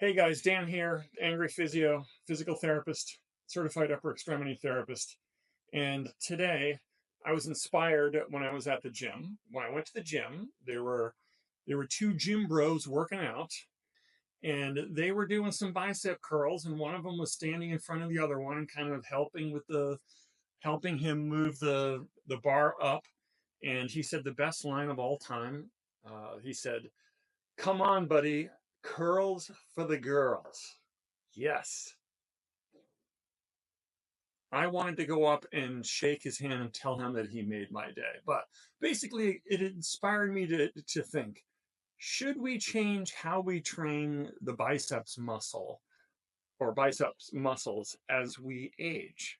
Hey guys, Dan here, angry physio, physical therapist, certified upper extremity therapist. And today I was inspired when I was at the gym. When I went to the gym, there were two gym bros working out and they were doing some bicep curls, and one of them was standing in front of the other one and kind of helping him move the bar up. And he said the best line of all time. He said, "Come on, buddy, curls for the girls." Yes. I wanted to go up and shake his hand and tell him that he made my day. But basically, it inspired me to think, should we change how we train the biceps muscle or biceps muscles as we age?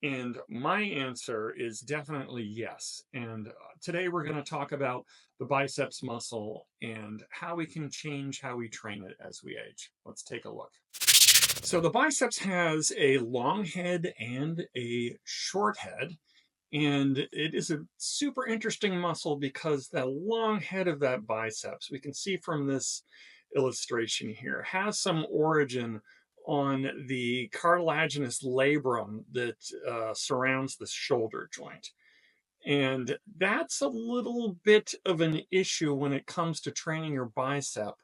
And my answer is definitely yes. And today we're going to talk about the biceps muscle and how we can change how we train it as we age. Let's take a look. So the biceps has a long head and a short head, and it is a super interesting muscle because the long head of that biceps, we can see from this illustration here, has some origin on the cartilaginous labrum that surrounds the shoulder joint. And that's a little bit of an issue when it comes to training your bicep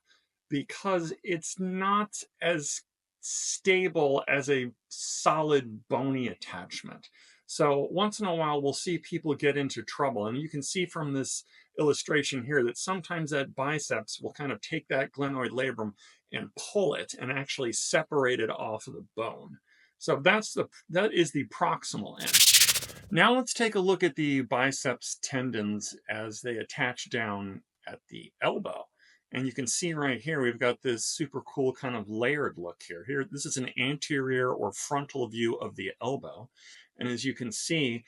because it's not as stable as a solid bony attachment. So once in a while, we'll see people get into trouble. And you can see from this illustration here that sometimes that biceps will kind of take that glenoid labrum and pull it and actually separate it off of the bone. So that is the proximal end. Now let's take a look at the biceps tendons as they attach down at the elbow. And you can see right here, we've got this super cool kind of layered look here. This is an anterior or frontal view of the elbow. And as you can see,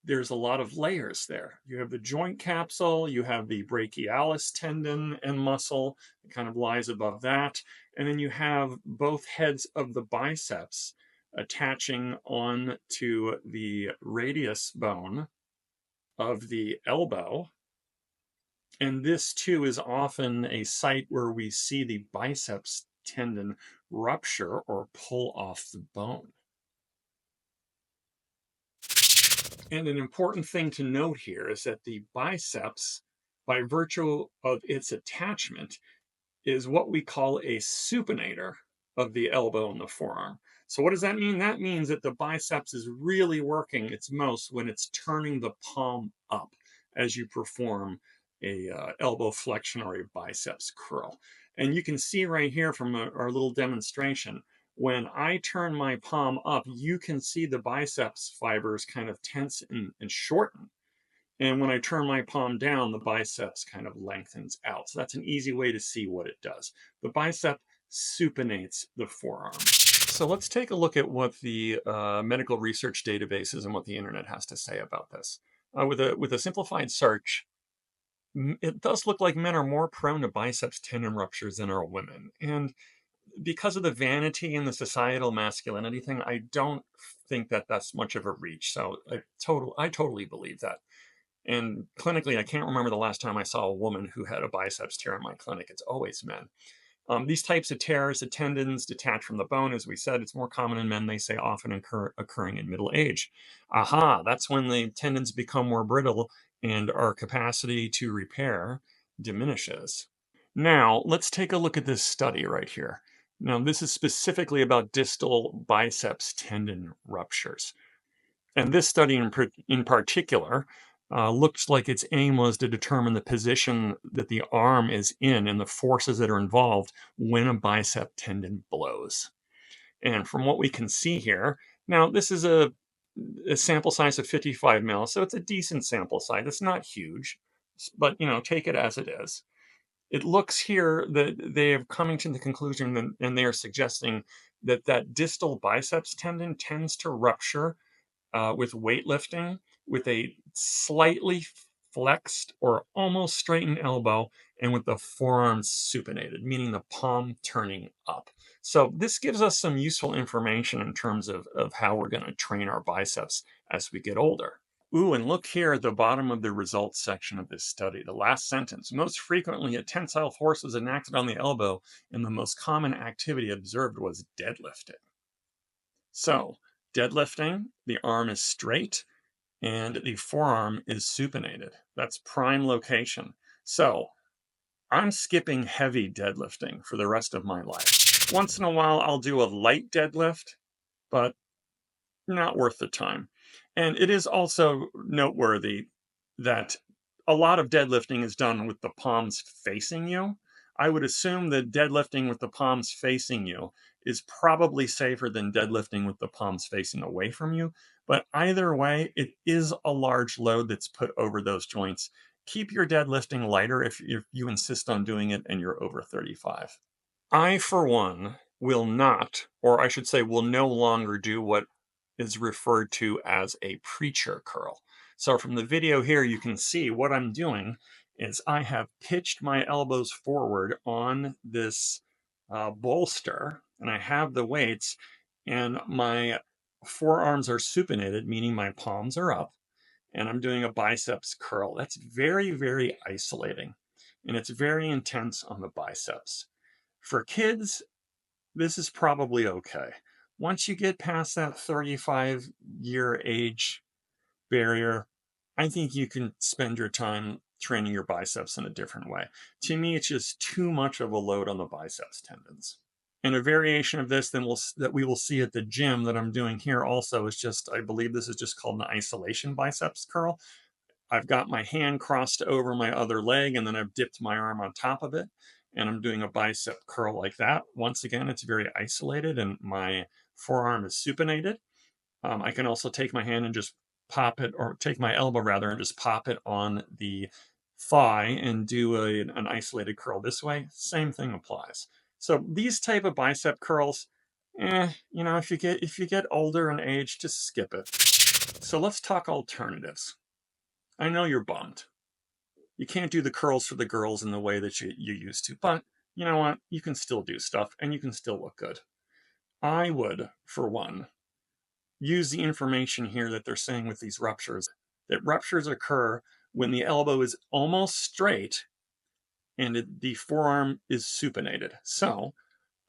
there's a lot of layers there. You have the joint capsule, you have the brachialis tendon and muscle, it kind of lies above that. And then you have both heads of the biceps attaching on to the radius bone of the elbow. And this too is often a site where we see the biceps tendon rupture or pull off the bone. And an important thing to note here is that the biceps, by virtue of its attachment, is what we call a supinator of the elbow and the forearm. So what does that mean? That means that the biceps is really working its most when it's turning the palm up as you perform a elbow flexion or a biceps curl. And you can see right here from our little demonstration, when I turn my palm up, you can see the biceps fibers kind of tense and shorten. And when I turn my palm down, the biceps kind of lengthens out. So that's an easy way to see what it does. The bicep supinates the forearm. So let's take a look at what the medical research databases and what the internet has to say about this. With a simplified search, it does look like men are more prone to biceps tendon ruptures than are women. And because of the vanity and the societal masculinity thing, I don't think that that's much of a reach. So I totally believe that. And clinically, I can't remember the last time I saw a woman who had a biceps tear in my clinic. It's always men. These types of tears, the tendons detach from the bone, as we said, it's more common in men, they say, often occurring in middle age. Aha, that's when the tendons become more brittle and our capacity to repair diminishes. Now, let's take a look at this study right here. Now, this is specifically about distal biceps tendon ruptures. And this study in particular looks like its aim was to determine the position that the arm is in and the forces that are involved when a bicep tendon blows. And from what we can see here, now this is a sample size of 55 mils, so it's a decent sample size. It's not huge, but take it as it is. It looks here that they are coming to the conclusion and they are suggesting that distal biceps tendon tends to rupture with weightlifting with a slightly flexed or almost straightened elbow and with the forearm supinated, meaning the palm turning up. So this gives us some useful information in terms of how we're going to train our biceps as we get older. Ooh, and look here at the bottom of the results section of this study. The last sentence. Most frequently, a tensile force was enacted on the elbow, and the most common activity observed was deadlifting. So, deadlifting, the arm is straight and the forearm is supinated. That's prime location. So, I'm skipping heavy deadlifting for the rest of my life. Once in a while, I'll do a light deadlift, but not worth the time. And it is also noteworthy that a lot of deadlifting is done with the palms facing you. I would assume that deadlifting with the palms facing you is probably safer than deadlifting with the palms facing away from you. But either way, it is a large load that's put over those joints. Keep your deadlifting lighter if you insist on doing it and you're over 35. I, for one, will not, or I should say, will no longer do what is referred to as a preacher curl. So from the video here, you can see what I'm doing is I have pitched my elbows forward on this bolster, and I have the weights, and my forearms are supinated, meaning my palms are up, and I'm doing a biceps curl. That's very, very isolating, and it's very intense on the biceps. For kids, this is probably okay. Once you get past that 35-year age barrier, I think you can spend your time training your biceps in a different way. To me, it's just too much of a load on the biceps tendons. And a variation of this that we will see at the gym that I'm doing here also is just, I believe this is just called an isolation biceps curl. I've got my hand crossed over my other leg, and then I've dipped my arm on top of it, and I'm doing a bicep curl like that. Once again, it's very isolated, and my forearm is supinated. I can also take my hand and just pop it, or take my elbow rather, and just pop it on the thigh and do an isolated curl this way. Same thing applies. So these type of bicep curls, if you get older in age, just skip it. So let's talk alternatives. I know you're bummed. You can't do the curls for the girls in the way that you used to, but you know what? You can still do stuff and you can still look good. I would, for one, use the information here that they're saying with these ruptures, that ruptures occur when the elbow is almost straight and the forearm is supinated. So,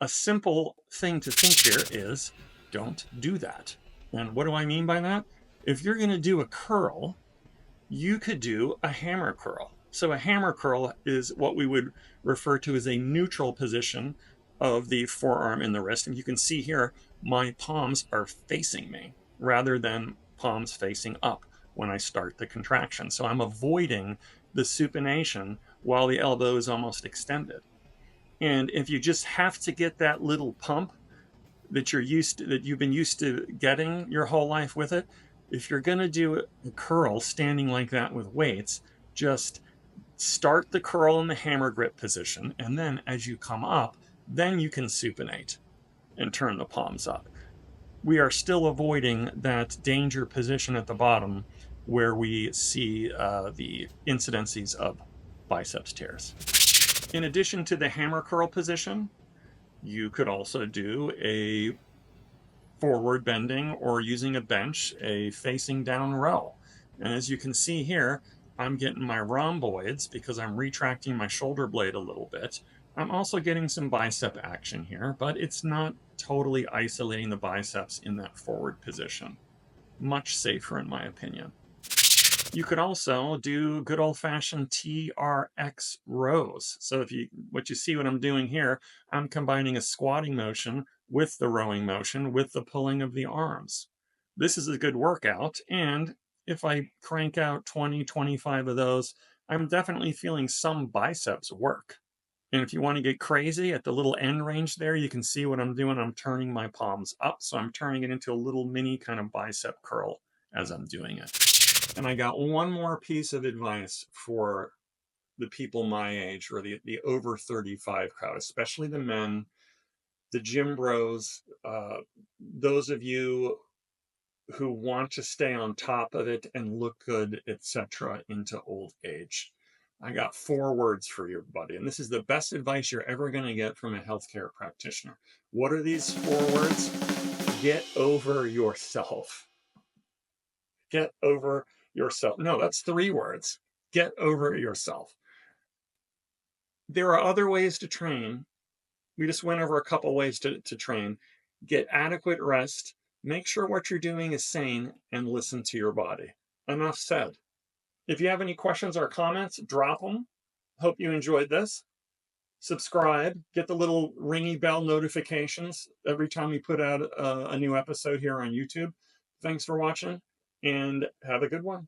a simple thing to think here is don't do that. And what do I mean by that? If you're going to do a curl, you could do a hammer curl. So a hammer curl is what we would refer to as a neutral position of the forearm and the wrist. And you can see here, my palms are facing me rather than palms facing up when I start the contraction. So I'm avoiding the supination while the elbow is almost extended. And if you just have to get that little pump that you've been used to getting your whole life with it, if you're going to do a curl standing like that with weights, just start the curl in the hammer grip position, and then as you come up, then you can supinate and turn the palms up. We are still avoiding that danger position at the bottom where we see the incidences of biceps tears. In addition to the hammer curl position, you could also do a forward bending, or using a bench, a facing down row. And as you can see here, I'm getting my rhomboids because I'm retracting my shoulder blade a little bit. I'm also getting some bicep action here, but it's not totally isolating the biceps in that forward position. Much safer in my opinion. You could also do good old-fashioned TRX rows. So what you see what I'm doing here, I'm combining a squatting motion with the rowing motion with the pulling of the arms. This is a good workout, and if I crank out 20, 25 of those, I'm definitely feeling some biceps work. And if you want to get crazy at the little end range there, you can see what I'm doing. I'm turning my palms up, so I'm turning it into a little mini kind of bicep curl as I'm doing it. And I got one more piece of advice for the people my age, or the over 35 crowd, especially the men, the gym bros, those of you who want to stay on top of it and look good, etc., into old age. I got 4 words for you, buddy, and this is the best advice you're ever going to get from a healthcare practitioner. What are these 4 words? Get over yourself. Get over yourself. No, that's 3 words. Get over yourself. There are other ways to train. We just went over a couple ways to train. Get adequate rest. Make sure what you're doing is sane and listen to your body. Enough said. If you have any questions or comments, drop them. Hope you enjoyed this. Subscribe, get the little ringy bell notifications every time we put out a new episode here on YouTube. Thanks for watching and have a good one.